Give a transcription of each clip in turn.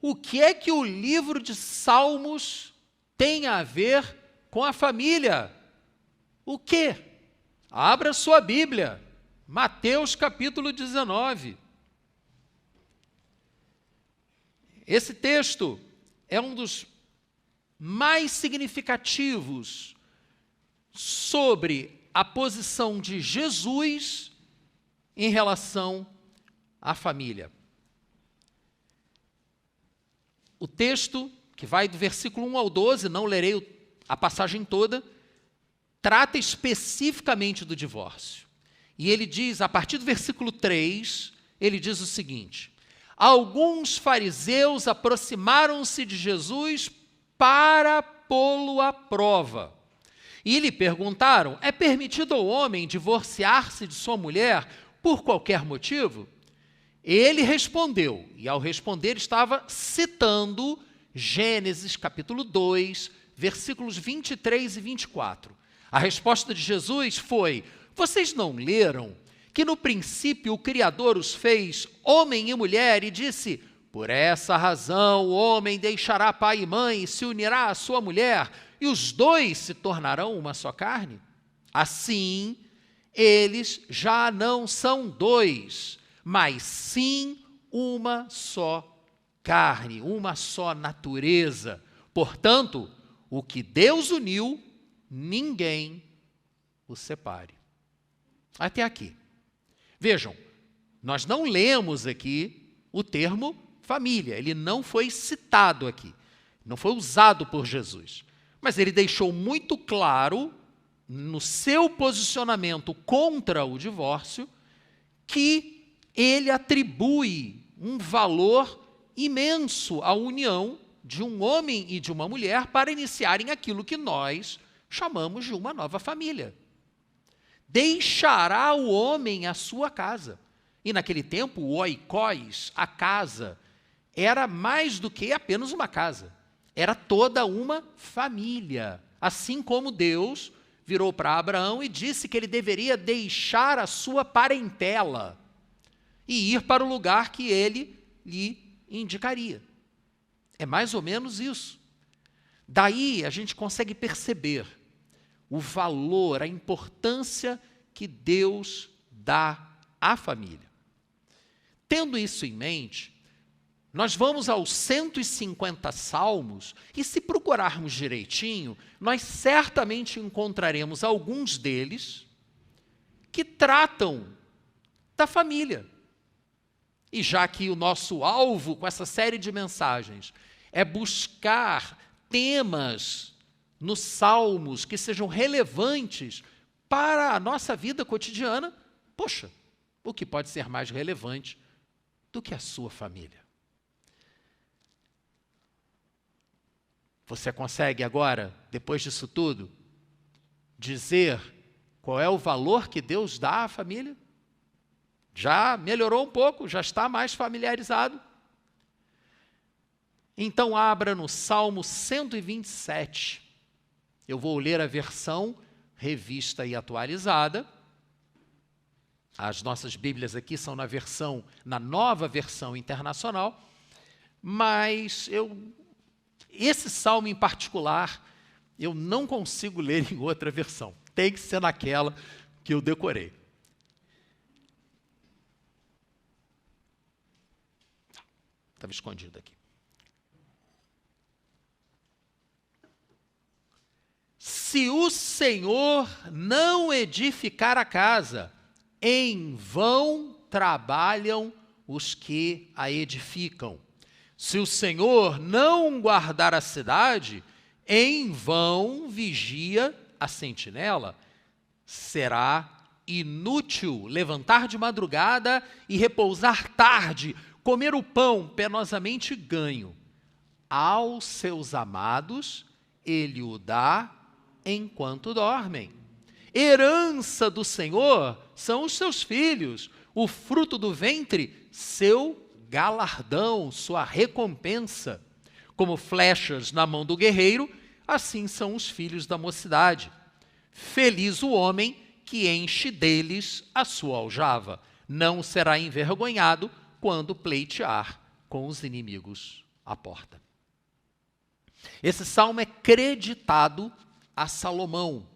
O que é que o livro de Salmos tem a ver com a família? O quê? Abra sua Bíblia, Mateus capítulo 19. Esse texto é um dos mais significativos sobre a posição de Jesus em relação à família. O texto, que vai do versículo 1 ao 12, não lerei a passagem toda, trata especificamente do divórcio. E ele diz, a partir do versículo 3, ele diz o seguinte: alguns fariseus aproximaram-se de Jesus para pô-lo à prova. E lhe perguntaram: é permitido ao homem divorciar-se de sua mulher por qualquer motivo? Ele respondeu, e ao responder estava citando Gênesis capítulo 2, versículos 23 e 24. A resposta de Jesus foi: vocês não leram que no princípio o Criador os fez homem e mulher e disse: por essa razão o homem deixará pai e mãe e se unirá à sua mulher e os dois se tornarão uma só carne? Assim, eles já não são dois, mas sim uma só carne, uma só natureza. Portanto, o que Deus uniu, ninguém o separe. Até aqui. Vejam, nós não lemos aqui o termo família, ele não foi citado aqui, não foi usado por Jesus, mas ele deixou muito claro, no seu posicionamento contra o divórcio, que ele atribui um valor imenso à união de um homem e de uma mulher para iniciarem aquilo que nós chamamos de uma nova família. Deixará o homem a sua casa. E naquele tempo, o oikos, a casa, era mais do que apenas uma casa. Era toda uma família. Assim como Deus virou para Abraão e disse que ele deveria deixar a sua parentela e ir para o lugar que ele lhe indicaria. É mais ou menos isso. Daí a gente consegue perceber o valor, a importância que Deus dá à família. Tendo isso em mente, nós vamos aos 150 salmos e, se procurarmos direitinho, nós certamente encontraremos alguns deles que tratam da família. E já que o nosso alvo com essa série de mensagens é buscar temas nos salmos que sejam relevantes para a nossa vida cotidiana, poxa, o que pode ser mais relevante do que a sua família? Você consegue agora, depois disso tudo, dizer qual é o valor que Deus dá à família? Já melhorou um pouco, já está mais familiarizado? Então abra no Salmo 127. Eu vou ler a versão revista e atualizada. As nossas Bíblias aqui são na nova versão internacional, mas esse salmo em particular, eu não consigo ler em outra versão. Tem que ser naquela que eu decorei. Estava escondido aqui. Se o Senhor não edificar a casa, em vão trabalham os que a edificam. Se o Senhor não guardar a cidade, em vão vigia a sentinela. Será inútil levantar de madrugada e repousar tarde, comer o pão penosamente ganho. Aos seus amados ele o dá enquanto dormem. Herança do Senhor são os seus filhos, o fruto do ventre, seu galardão, sua recompensa. Como flechas na mão do guerreiro, assim são os filhos da mocidade. Feliz o homem que enche deles a sua aljava. Não será envergonhado quando pleitear com os inimigos à porta. Esse salmo é creditado a Salomão.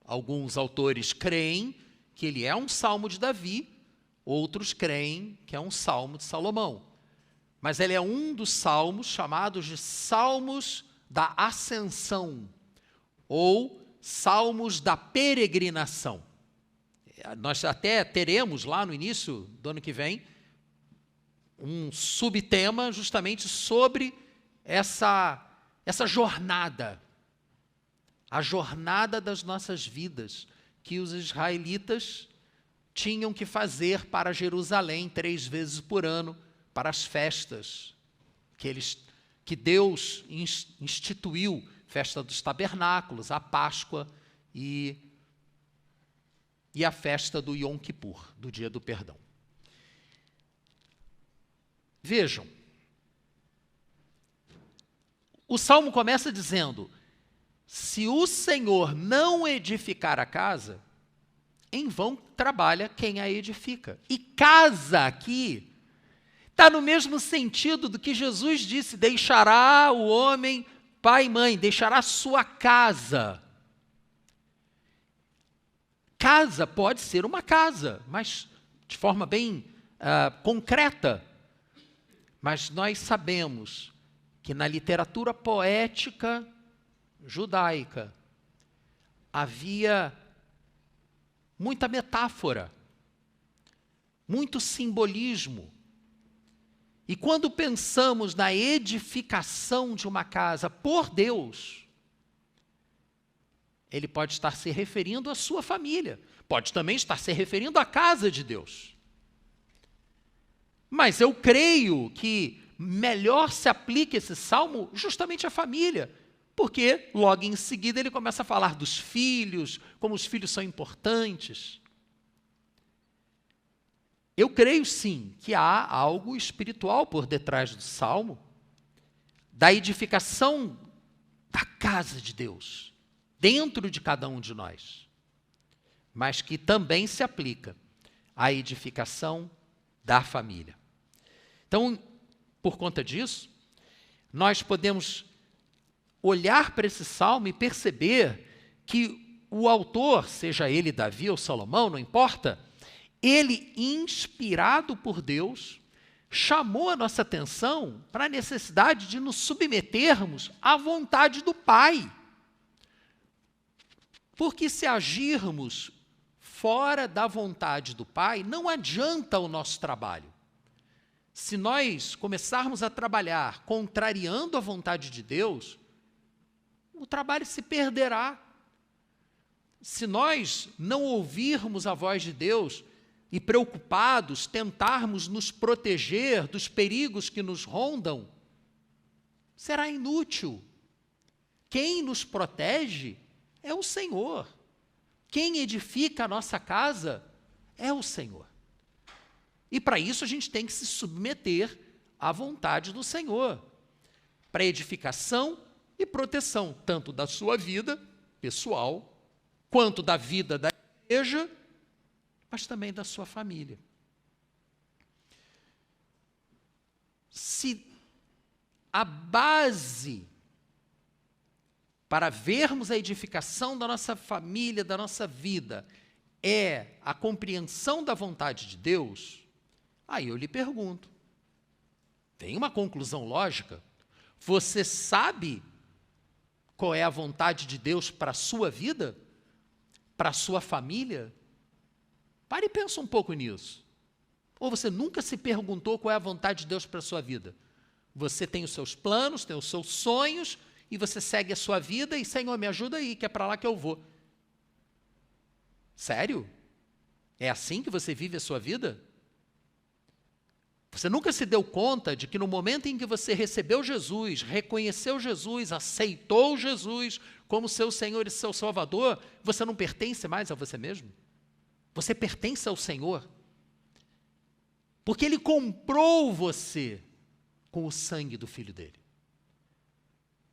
Alguns autores creem que ele é um salmo de Davi, outros creem que é um salmo de Salomão. Mas ele é um dos salmos chamados de salmos da ascensão, ou salmos da peregrinação. Nós até teremos lá no início do ano que vem um subtema justamente sobre essa jornada, a jornada das nossas vidas, que os israelitas tinham que fazer para Jerusalém 3 vezes por ano, para as festas que Deus instituiu, festa dos tabernáculos, a Páscoa e a festa do Yom Kippur, do dia do perdão. Vejam, o Salmo começa dizendo: se o Senhor não edificar a casa, em vão trabalha quem a edifica. E casa aqui está no mesmo sentido do que Jesus disse: deixará o homem pai e mãe, deixará sua casa. Casa pode ser uma casa, mas de forma bem concreta. Mas nós sabemos que na literatura poética judaica havia muita metáfora, muito simbolismo. E quando pensamos na edificação de uma casa por Deus, ele pode estar se referindo à sua família, pode também estar se referindo à casa de Deus. Mas eu creio que melhor se aplica esse salmo justamente à família, porque logo em seguida ele começa a falar dos filhos, como os filhos são importantes. Eu creio sim que há algo espiritual por detrás do salmo, da edificação da casa de Deus, dentro de cada um de nós, mas que também se aplica à edificação da família. Então, por conta disso, nós podemos olhar para esse salmo e perceber que o autor, seja ele Davi ou Salomão, não importa, ele, inspirado por Deus, chamou a nossa atenção para a necessidade de nos submetermos à vontade do Pai. Porque se agirmos fora da vontade do Pai, não adianta o nosso trabalho. Se nós começarmos a trabalhar contrariando a vontade de Deus, o trabalho se perderá. Se nós não ouvirmos a voz de Deus e preocupados tentarmos nos proteger dos perigos que nos rondam, será inútil. Quem nos protege é o Senhor. Quem edifica a nossa casa é o Senhor. E para isso a gente tem que se submeter à vontade do Senhor, para edificação e proteção, tanto da sua vida pessoal, quanto da vida da igreja, mas também da sua família. Se a base para vermos a edificação da nossa família, da nossa vida, é a compreensão da vontade de Deus, aí eu lhe pergunto, tem uma conclusão lógica? Você sabe qual é a vontade de Deus para a sua vida? Para a sua família? Pare e pensa um pouco nisso. Ou você nunca se perguntou qual é a vontade de Deus para a sua vida? Você tem os seus planos, tem os seus sonhos, e você segue a sua vida e, Senhor, me ajuda aí, que é para lá que eu vou. Sério? É assim que você vive a sua vida? Você nunca se deu conta de que no momento em que você recebeu Jesus, reconheceu Jesus, aceitou Jesus como seu Senhor e seu Salvador, você não pertence mais a você mesmo? Você pertence ao Senhor. Porque Ele comprou você com o sangue do Filho dele.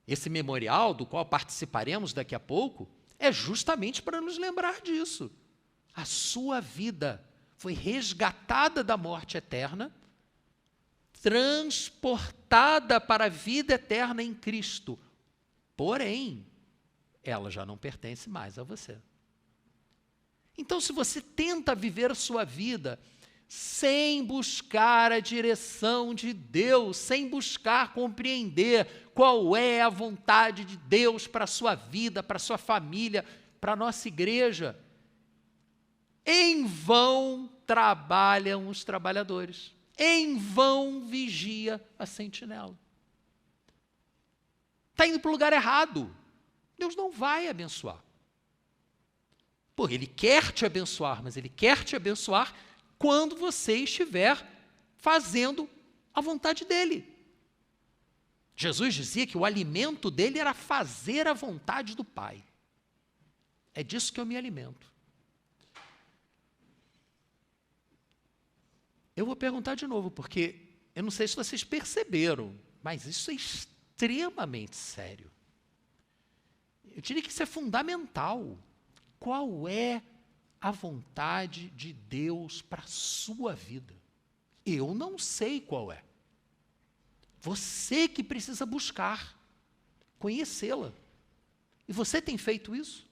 Esse memorial, do qual participaremos daqui a pouco, é justamente para nos lembrar disso. A sua vida foi resgatada da morte eterna, transportada apontada para a vida eterna em Cristo. Porém, ela já não pertence mais a você. Então, se você tenta viver a sua vida sem buscar a direção de Deus, sem buscar compreender qual é a vontade de Deus para a sua vida, para a sua família, para a nossa igreja, em vão trabalham os trabalhadores, em vão vigia a sentinela. Está indo para o lugar errado. Deus não vai abençoar. Porque Ele quer te abençoar, mas Ele quer te abençoar quando você estiver fazendo a vontade dEle. Jesus dizia que o alimento dEle era fazer a vontade do Pai. É disso que eu me alimento. Eu vou perguntar de novo, porque eu não sei se vocês perceberam, mas isso é extremamente sério. Eu diria que isso é fundamental. Qual é a vontade de Deus para a sua vida? Eu não sei qual é. Você que precisa buscar, conhecê-la. E você tem feito isso?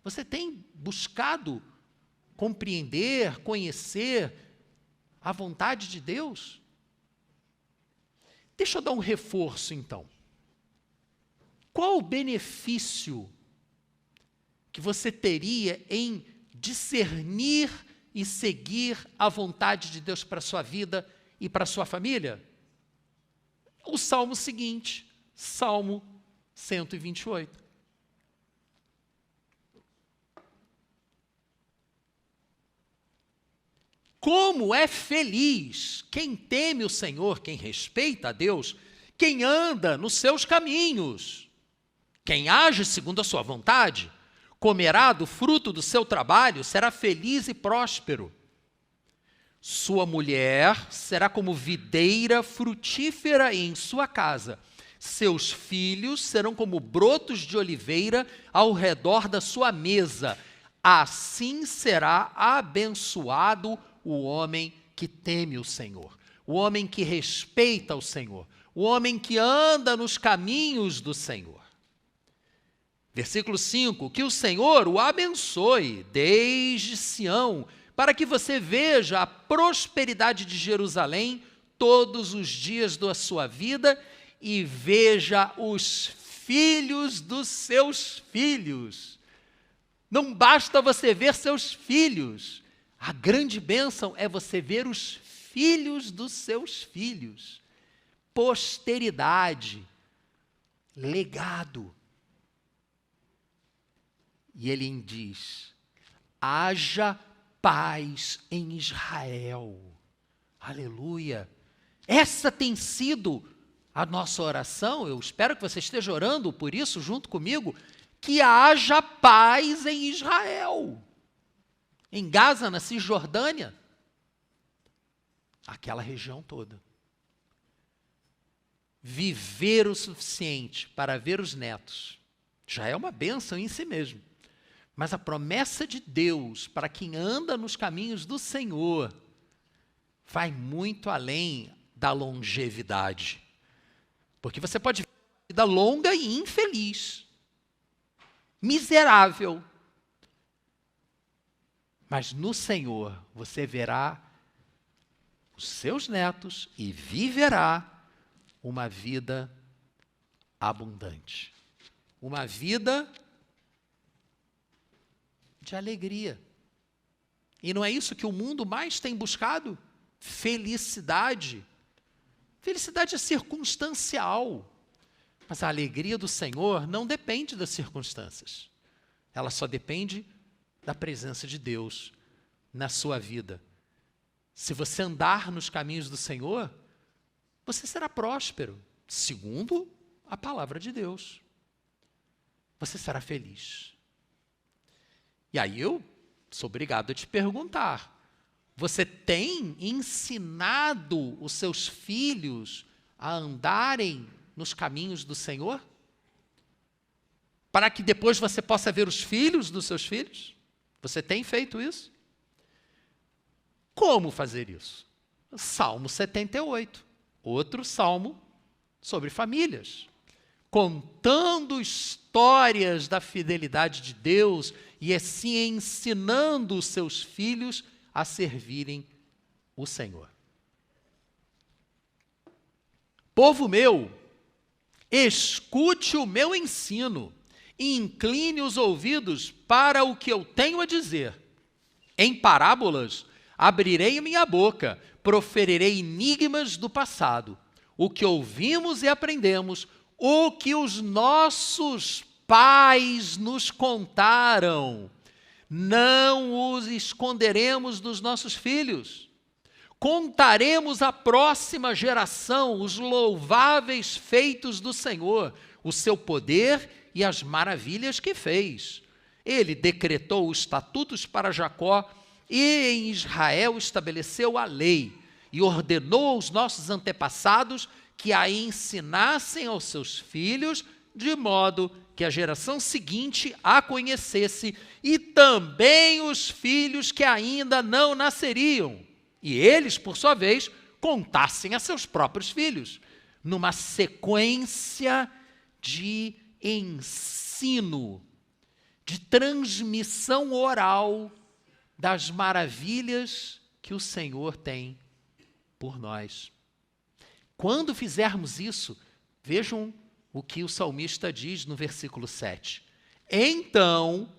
Você tem buscado compreender, conhecer a vontade de Deus? Deixa eu dar um reforço, então. Qual o benefício que você teria em discernir e seguir a vontade de Deus para a sua vida e para a sua família? O salmo seguinte, Salmo 128. Como é feliz quem teme o Senhor, quem respeita a Deus, quem anda nos seus caminhos, quem age segundo a sua vontade, comerá do fruto do seu trabalho, será feliz e próspero. Sua mulher será como videira frutífera em sua casa. Seus filhos serão como brotos de oliveira ao redor da sua mesa. Assim será abençoado o homem que teme o Senhor, o homem que respeita o Senhor, o homem que anda nos caminhos do Senhor. Versículo 5, que o Senhor o abençoe desde Sião, para que você veja a prosperidade de Jerusalém todos os dias da sua vida e veja os filhos dos seus filhos. Não basta você ver seus filhos, a grande bênção é você ver os filhos dos seus filhos, posteridade, legado. E ele diz, haja paz em Israel. Aleluia. Essa tem sido a nossa oração, eu espero que você esteja orando por isso junto comigo, que haja paz em Israel. Em Gaza, na Cisjordânia, aquela região toda. Viver o suficiente para ver os netos já é uma bênção em si mesmo. Mas a promessa de Deus para quem anda nos caminhos do Senhor vai muito além da longevidade. Porque você pode viver uma vida longa e infeliz, miserável. Mas no Senhor você verá os seus netos e viverá uma vida abundante. Uma vida de alegria. E não é isso que o mundo mais tem buscado? Felicidade. Felicidade é circunstancial. Mas a alegria do Senhor não depende das circunstâncias. Ela só depende da presença de Deus na sua vida. Se você andar nos caminhos do Senhor, você será próspero, segundo a palavra de Deus. Você será feliz. E aí eu sou obrigado a te perguntar, você tem ensinado os seus filhos a andarem nos caminhos do Senhor? Para que depois você possa ver os filhos dos seus filhos? Você tem feito isso? Como fazer isso? Salmo 78. outro salmo sobre famílias, contando histórias da fidelidade de Deus e assim ensinando os seus filhos a servirem o Senhor. Povo meu, escute o meu ensino e incline os ouvidos para o que eu tenho a dizer. Em parábolas abrirei minha boca, proferirei enigmas do passado, o que ouvimos e aprendemos, o que os nossos pais nos contaram. Não os esconderemos dos nossos filhos. Contaremos à próxima geração os louváveis feitos do Senhor, o seu poder e as maravilhas que fez. Ele decretou os estatutos para Jacó e em Israel estabeleceu a lei e ordenou aos nossos antepassados que a ensinassem aos seus filhos, de modo que a geração seguinte a conhecesse e também os filhos que ainda não nasceriam. E eles, por sua vez, contassem a seus próprios filhos, numa sequência de ensino, de transmissão oral das maravilhas que o Senhor tem por nós. Quando fizermos isso, vejam o que o salmista diz no versículo 7. Então,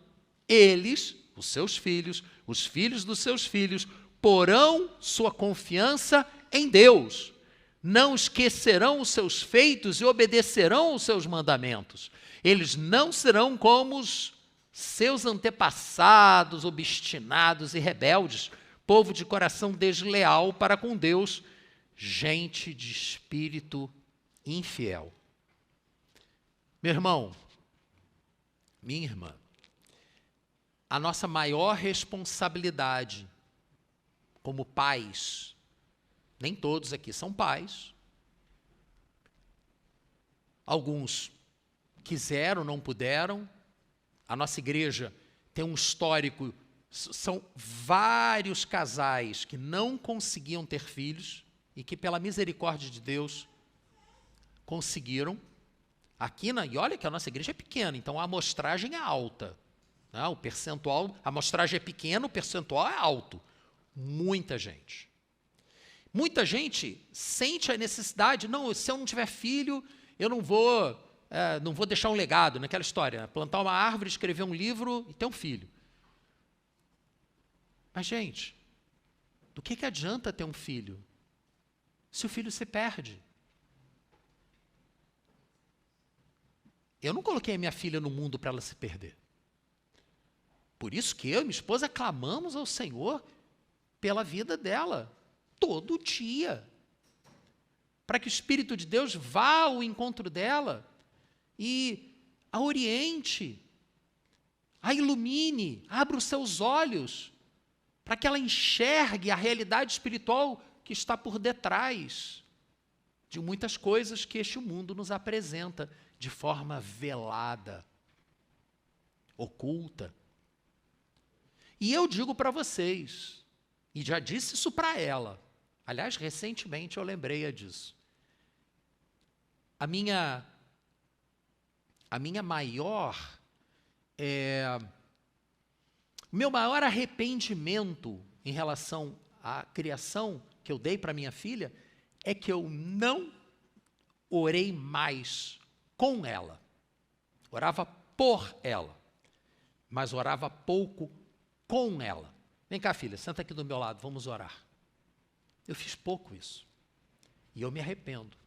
eles, os seus filhos, os filhos dos seus filhos, porão sua confiança em Deus. Não esquecerão os seus feitos e obedecerão os seus mandamentos. Eles não serão como os seus antepassados, obstinados e rebeldes, povo de coração desleal para com Deus, gente de espírito infiel. Meu irmão, minha irmã, a nossa maior responsabilidade como pais, nem todos aqui são pais, alguns quiseram, não puderam. A nossa igreja tem um histórico, são vários casais que não conseguiam ter filhos e que, pela misericórdia de Deus, conseguiram. Aqui, e olha que a nossa igreja é pequena, então a amostragem é alta. Né? O percentual, a amostragem é pequena, o percentual é alto. Muita gente. Muita gente sente a necessidade, não, se eu não tiver filho, eu não vou deixar um legado, naquela história, né? Plantar uma árvore, escrever um livro e ter um filho. Mas, gente, do que adianta ter um filho se o filho se perde? Eu não coloquei a minha filha no mundo para ela se perder. Por isso que eu e minha esposa clamamos ao Senhor pela vida dela, todo dia, para que o Espírito de Deus vá ao encontro dela e a oriente, a ilumine, abra os seus olhos, para que ela enxergue a realidade espiritual que está por detrás de muitas coisas que este mundo nos apresenta de forma velada, oculta. E eu digo para vocês, e já disse isso para ela, aliás, recentemente eu lembrei disso, meu maior arrependimento em relação à criação que eu dei para minha filha é que eu não orei mais com ela. Orava por ela, mas orava pouco com ela. Vem cá, filha, senta aqui do meu lado, vamos orar. Eu fiz pouco isso. E eu me arrependo.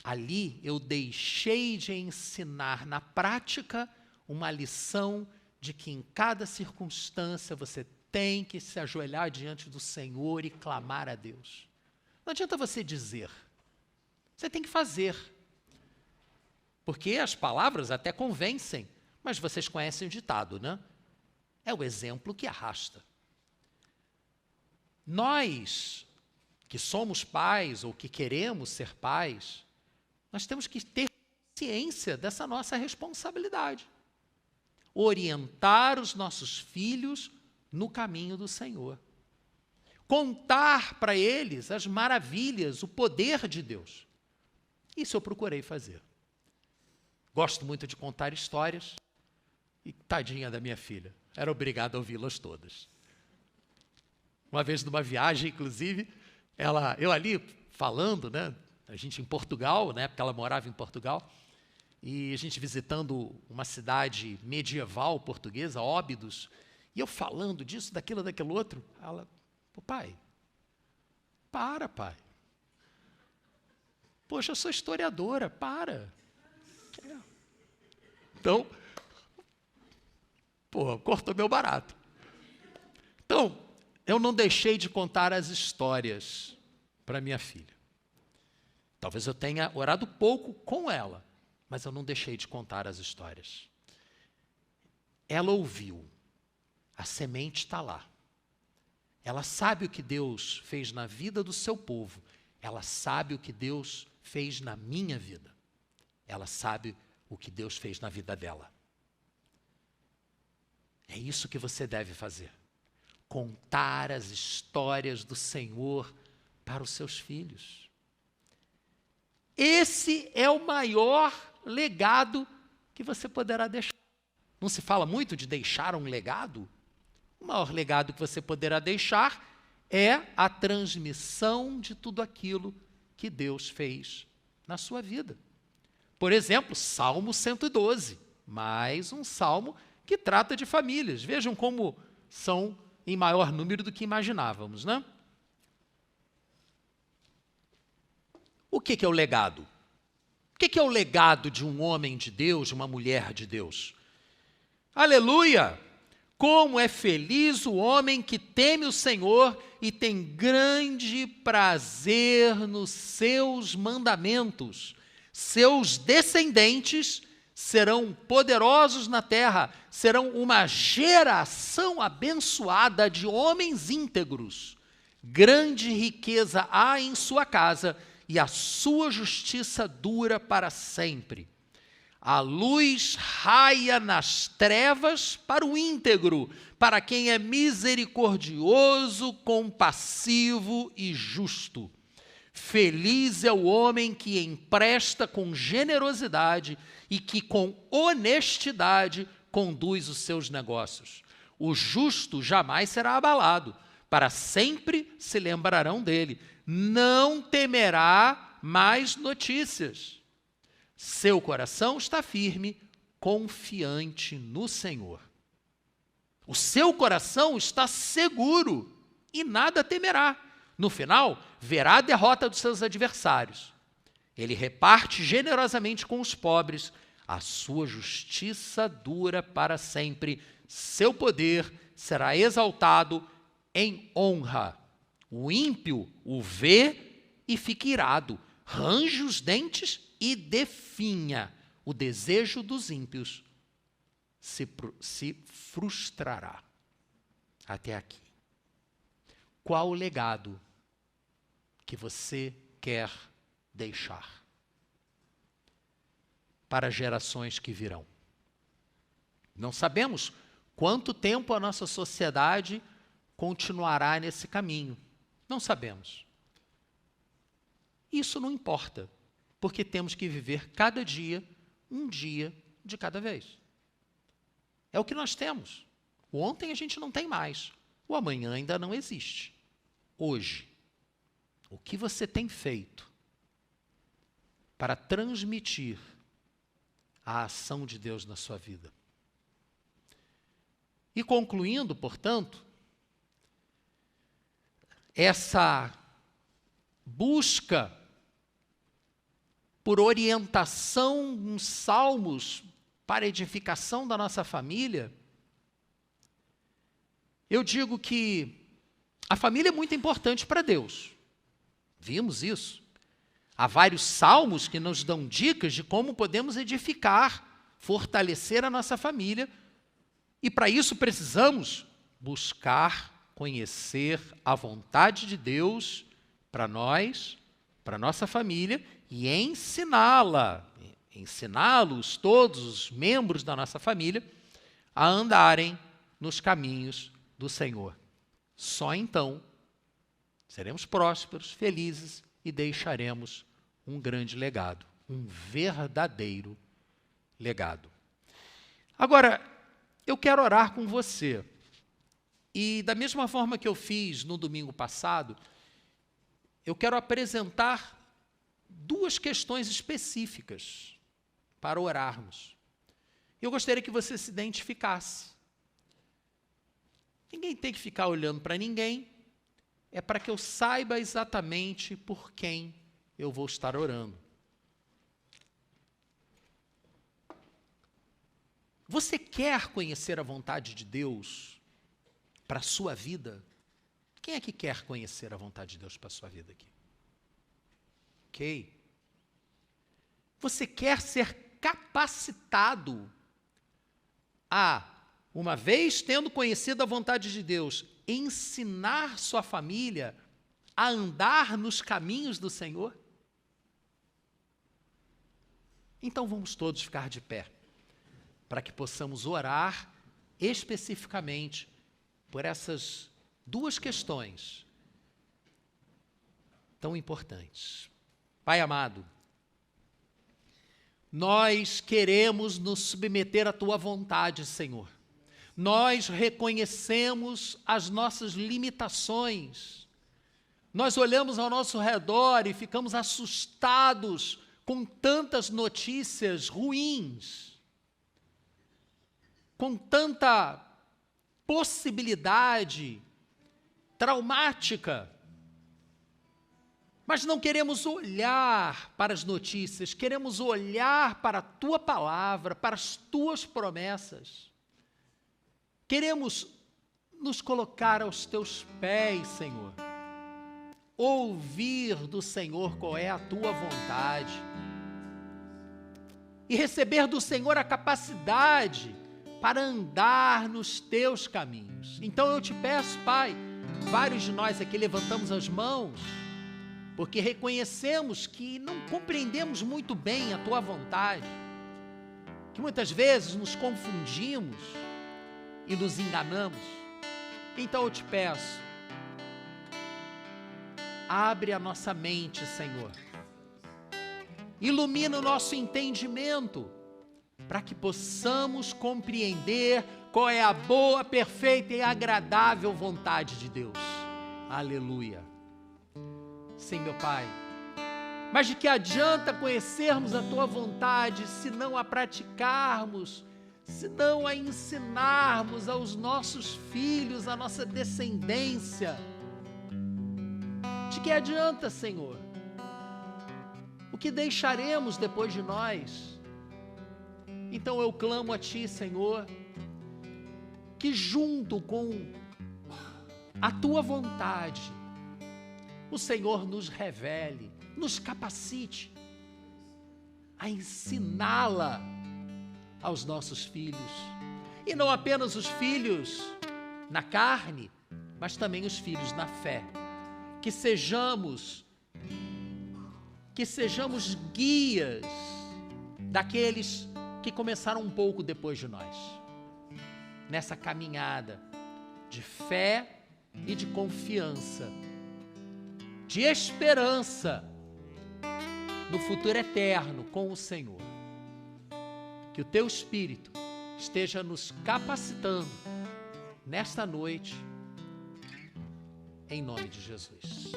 Ali eu deixei de ensinar na prática uma lição de que em cada circunstância você tem que se ajoelhar diante do Senhor e clamar a Deus. Não adianta você dizer, você tem que fazer. Porque as palavras até convencem, mas vocês conhecem o ditado, né? É o exemplo que arrasta. Nós, que somos pais ou que queremos ser pais, nós temos que ter ciência dessa nossa responsabilidade. Orientar os nossos filhos no caminho do Senhor. contar para eles as maravilhas, o poder de Deus. Isso eu procurei fazer. Gosto muito de contar histórias e tadinha da minha filha, era obrigada a ouvi-las todas. Uma vez numa viagem, inclusive, eu ali falando, né, a gente em Portugal, na época ela morava em Portugal, e a gente visitando uma cidade medieval portuguesa, Óbidos, e eu falando disso, daquilo, daquele outro, ela, pai, pai. Poxa, eu sou historiadora, para. Então, cortou meu barato. Então, eu não deixei de contar as histórias para minha filha. Talvez eu tenha orado pouco com ela, mas eu não deixei de contar as histórias. Ela ouviu, a semente está lá. Ela sabe o que Deus fez na vida do seu povo. Ela sabe o que Deus fez na minha vida. Ela sabe o que Deus fez na vida dela. É isso que você deve fazer. Contar as histórias do Senhor para os seus filhos. Esse é o maior legado que você poderá deixar. Não se fala muito de deixar um legado? O maior legado que você poderá deixar é a transmissão de tudo aquilo que Deus fez na sua vida. Por exemplo, Salmo 112, mais um salmo que trata de famílias. Vejam como são em maior número do que imaginávamos, né? O que é o legado? O que é o legado de um homem de Deus, de uma mulher de Deus? Aleluia! Como é feliz o homem que teme o Senhor e tem grande prazer nos seus mandamentos. Seus descendentes serão poderosos na terra, serão uma geração abençoada de homens íntegros. Grande riqueza há em sua casa e a sua justiça dura para sempre. A luz raia nas trevas para o íntegro, para quem é misericordioso, compassivo e justo. Feliz é o homem que empresta com generosidade e que com honestidade conduz os seus negócios. O justo jamais será abalado, para sempre se lembrarão dele. Não temerá mais notícias. Seu coração está firme, confiante no Senhor. O seu coração está seguro e nada temerá. No final, verá a derrota dos seus adversários. Ele reparte generosamente com os pobres. A sua justiça dura para sempre. Seu poder será exaltado em honra. O ímpio o vê e fica irado. Range os dentes e definha. O desejo dos ímpios se frustrará. Até aqui. Qual o legado que você quer deixar para gerações que virão? Não sabemos quanto tempo a nossa sociedade continuará nesse caminho. Não sabemos. Isso não importa, porque temos que viver cada dia, um dia de cada vez. É o que nós temos. O ontem a gente não tem mais. O amanhã ainda não existe. Hoje, o que você tem feito para transmitir a ação de Deus na sua vida? E concluindo, portanto, essa busca por orientação nos salmos para a edificação da nossa família, eu digo que a família é muito importante para Deus. Vimos isso. Há vários salmos que nos dão dicas de como podemos edificar, fortalecer a nossa família, e para isso precisamos buscar conhecer a vontade de Deus para nós, para a nossa família, e ensiná-los, todos os membros da nossa família, a andarem nos caminhos do Senhor. Só então seremos prósperos, felizes e deixaremos um grande legado, um verdadeiro legado. Agora, eu quero orar com você. E da mesma forma que eu fiz no domingo passado, eu quero apresentar duas questões específicas para orarmos. Eu gostaria que você se identificasse. Ninguém tem que ficar olhando para ninguém, é para que eu saiba exatamente por quem eu vou estar orando. Você quer conhecer a vontade de Deus para a sua vida? Quem é que quer conhecer a vontade de Deus para a sua vida aqui? Ok? Você quer ser capacitado a, uma vez tendo conhecido a vontade de Deus, ensinar sua família a andar nos caminhos do Senhor? Então vamos todos ficar de pé, para que possamos orar especificamente por essas duas questões tão importantes. Pai amado, nós queremos nos submeter à Tua vontade, Senhor. Nós reconhecemos as nossas limitações. Nós olhamos ao nosso redor e ficamos assustados com tantas notícias ruins, com tanta possibilidade traumática. Mas não queremos olhar para as notícias, queremos olhar para a Tua palavra, para as Tuas promessas. Queremos nos colocar aos Teus pés, Senhor. Ouvir do Senhor qual é a Tua vontade. E receber do Senhor a capacidade para andar nos Teus caminhos. Então eu te peço, Pai, vários de nós aqui levantamos as mãos, porque reconhecemos que não compreendemos muito bem a Tua vontade, que muitas vezes nos confundimos e nos enganamos. Então eu te peço, abre a nossa mente, Senhor, ilumina o nosso entendimento, para que possamos compreender qual é a boa, perfeita e agradável vontade de Deus. Aleluia. Sim, meu Pai. Mas de que adianta conhecermos a Tua vontade se não a praticarmos, se não a ensinarmos aos nossos filhos, à nossa descendência? De que adianta, Senhor? O que deixaremos depois de nós? Então eu clamo a Ti, Senhor, que junto com a Tua vontade, o Senhor nos revele, nos capacite a ensiná-la aos nossos filhos. E não apenas os filhos na carne, mas também os filhos na fé. Que sejamos guias daqueles que começaram um pouco depois de nós, nessa caminhada de fé e de confiança, de esperança no futuro eterno com o Senhor. Que o Teu Espírito esteja nos capacitando nesta noite, em nome de Jesus.